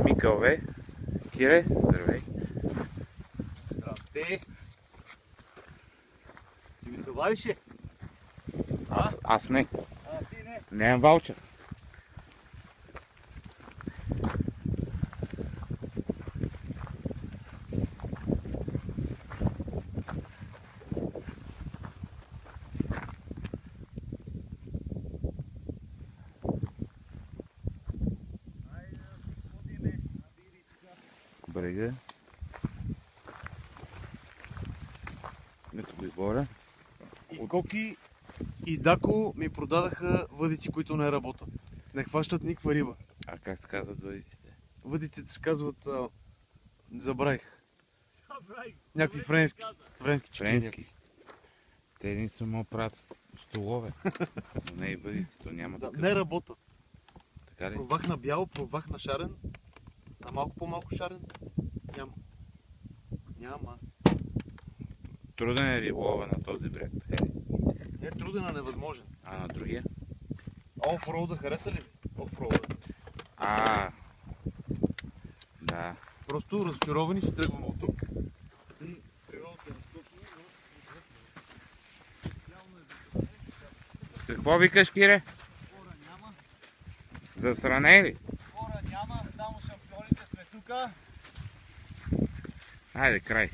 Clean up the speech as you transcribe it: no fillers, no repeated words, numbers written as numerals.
Микъл, бе. Кире, здравей. Здрасти. Ти ми се вадиш ли? Аз не. Ти не. Нямам ваучер. Брега. Ето го избора. И Коки и Дако ми продадаха въдици, които не работят. Не хващат никаква риба. А как се казват въдиците? Въдиците се казват... забравих. Някакви френски. Френски чеки. Френски. Те единствено могат правят столове. Но не и въдици, то няма Да, такъв. не работят. Така ли? Пробвах на бял, пробвах на шарен. На малко по-малко шарен. Няма. Няма. Труден е риболова на този бряг, така ли? Не е труден, а невъзможен. А на другия? Офроуда хареса ли? Офроуда. Да. Просто разочаровани се тръгваме от тук. И природата е разкошена, но... Какво викаш, Кире? Хора няма. Засране ли? Хора няма, само шампионите сме тука. Хайде, край.